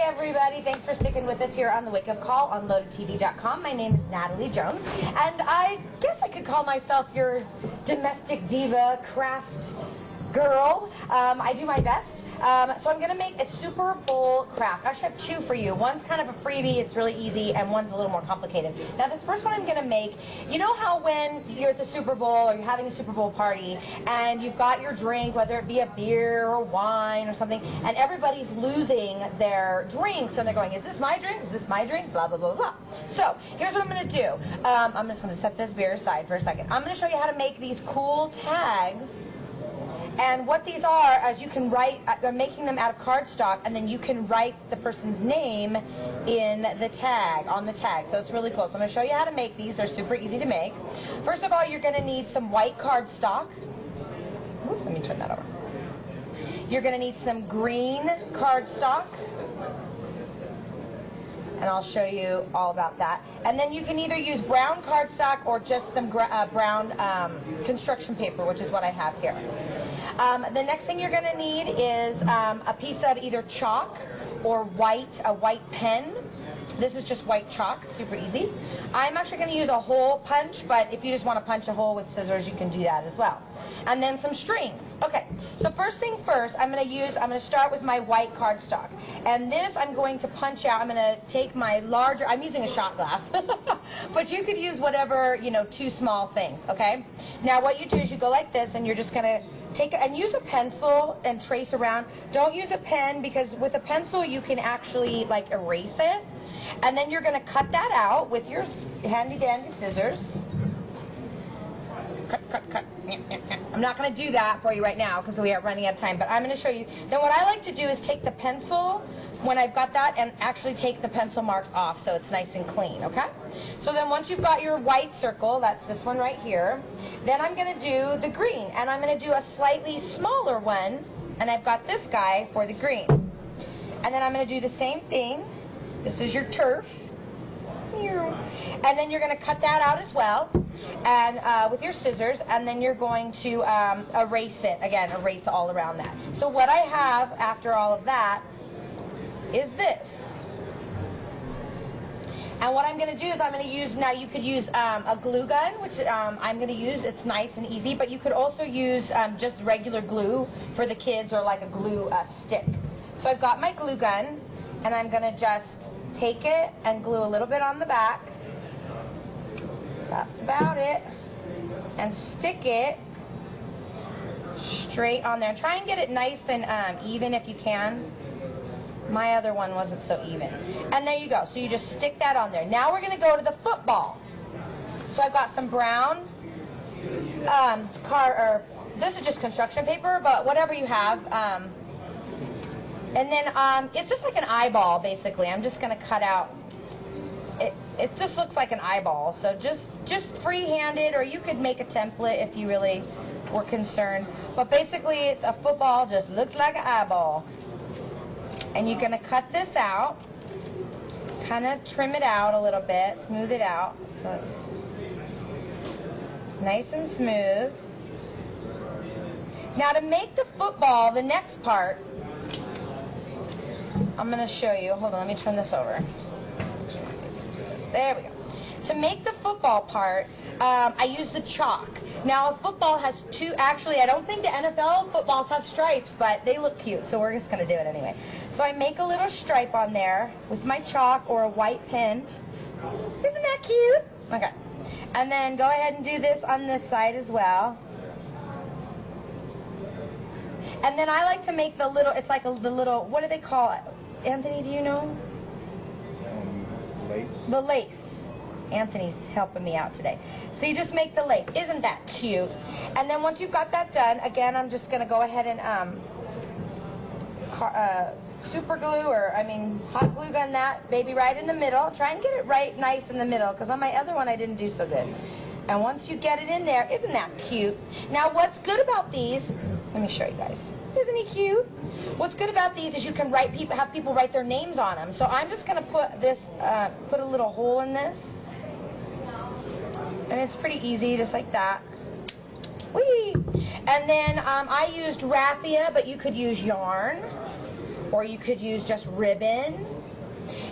everybody. Thanks for sticking with us here on the Wake Up Call on LoadedTV.com. My name is Natalie Jones, and I guess I could call myself your domestic diva craft girl. I do my best. So I'm going to make a Super Bowl craft. I actually have two for you. One's kind of a freebie, it's really easy, and one's a little more complicated. Now this first one I'm going to make, you know how when you're at the Super Bowl or you're having a Super Bowl party and you've got your drink, whether it be a beer or wine or something, and everybody's losing their drinks and they're going, is this my drink? Is this my drink? Blah, blah, blah, blah. So here's what I'm going to do. I'm just going to set this beer aside for a second. I'm going to show you how to make these cool tags. And what these are, as you can write, I'm making them out of cardstock, and then you can write the person's name in the tag, on the tag. So it's really cool. So I'm going to show you how to make these. They're super easy to make. First of all, you're going to need some white cardstock. Whoops, let me turn that over. You're going to need some green cardstock. And I'll show you all about that. And then you can either use brown cardstock or just some brown construction paper, which is what I have here. The next thing you're going to need is a piece of either chalk or a white pen. This is just white chalk, super easy. I'm actually going to use a hole punch, but if you just want to punch a hole with scissors, you can do that as well. And then some string. Okay, so first thing first, I'm going to start with my white cardstock. And this I'm going to punch out. I'm going to take my larger, I'm using a shot glass, but you could use whatever, two small things, okay? Now what you do is you go like this, and you're just going to take and use a pencil and trace around. Don't use a pen, because with a pencil you can actually like erase it. And then you're going to cut that out with your handy-dandy scissors. Cut, cut, cut. I'm not going to do that for you right now because we are running out of time, but I'm going to show you. Then what I like to do is take the pencil, when I've got that, and actually take the pencil marks off so it's nice and clean, okay? So then once you've got your white circle, that's this one right here, then I'm going to do the green, and I'm going to do a slightly smaller one, and I've got this guy for the green. And then I'm going to do the same thing. This is your turf. And then you're going to cut that out as well, and with your scissors, and then you're going to erase it. Again, erase all around that. So what I have after all of that is this. And what I'm going to do is I'm going to use, now you could use a glue gun, which I'm going to use. It's nice and easy, but you could also use just regular glue for the kids, or like a glue stick. So I've got my glue gun, and I'm going to just take it and glue a little bit on the back. That's about it. And stick it straight on there. Try and get it nice and even if you can. My other one wasn't so even. And there you go. So you just stick that on there. Now we're going to go to the football. So I've got some brown this is just construction paper, but whatever you have. And then it's just like an eyeball, basically. I'm just going to cut out. It just looks like an eyeball. So just free-handed, or you could make a template if you really were concerned. But basically, it's a football, just looks like an eyeball. And you're going to cut this out, kind of trim it out a little bit, smooth it out, so it's nice and smooth. Now to make the football, the next part, I'm going to show you. Hold on, let me turn this over. There we go. To make the football part, I use the chalk. Now, a football has two, actually, I don't think the NFL footballs have stripes, but they look cute, so we're just going to do it anyway. So I make a little stripe on there with my chalk or a white pen. Isn't that cute? Okay. And then go ahead and do this on this side as well. And then I like to make the little, it's like the little, what do they call it? Anthony, do you know? Lace. The lace. Anthony's helping me out today. So you just make the lace. Isn't that cute? And then once you've got that done, again, I'm just going to go ahead and super glue, or hot glue gun that baby right in the middle. Try and get it right nice in the middle, because on my other one I didn't do so good. And once you get it in there, isn't that cute? Now what's good about these, let me show you guys. Isn't he cute? What's good about these is you can have people write their names on them. So I'm just going to put this, put a little hole in this. And it's pretty easy, just like that. Whee! And then I used raffia, but you could use yarn. or you could use just ribbon.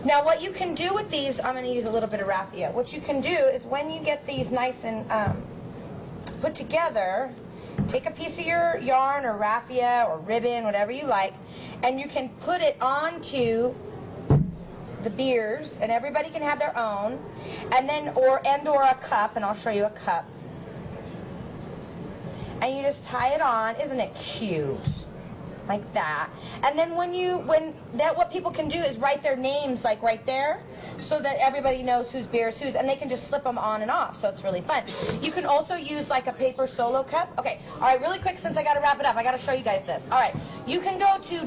Now what you can do with these, I'm going to use a little bit of raffia. What you can do is when you get these nice and put together, take a piece of your yarn or raffia or ribbon, whatever you like, and you can put it onto the beers, and everybody can have their own, and then or a cup, and I'll show you a cup. And you just tie it on. Isn't it cute? Like that. And then what people can do is write their names like right there, so that everybody knows whose beer is whose, and they can just slip them on and off, so it's really fun. You can also use like a paper solo cup. Okay, all right, really quick, since I got to wrap it up, I got to show you guys this. All right, you can go to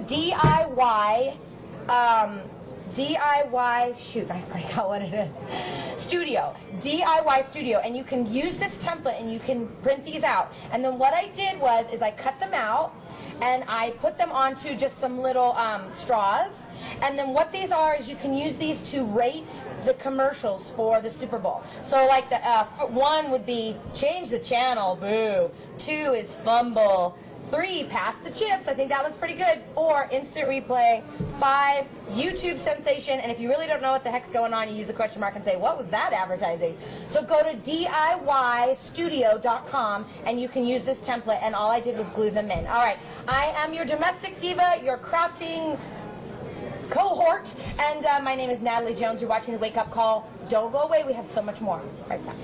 DIY, shoot, I forgot what it is, Studio, DIY Studio, and you can use this template and you can print these out. And then what I did was I cut them out and I put them onto just some little straws. And then what these are is you can use these to rate the commercials for the Super Bowl. So like the 1 would be change the channel, boo. 2 is fumble. 3, pass the chips. I think that was pretty good. 4, instant replay. 5, YouTube sensation. And if you really don't know what the heck's going on, you use a question mark and say, what was that advertising? So go to DIYstudio.com and you can use this template, and all I did was glue them in. All right, I am your domestic diva, your crafting cohort, and my name is Natalie Jones. You're watching The Wake Up Call. Don't go away. We have so much more. Right back.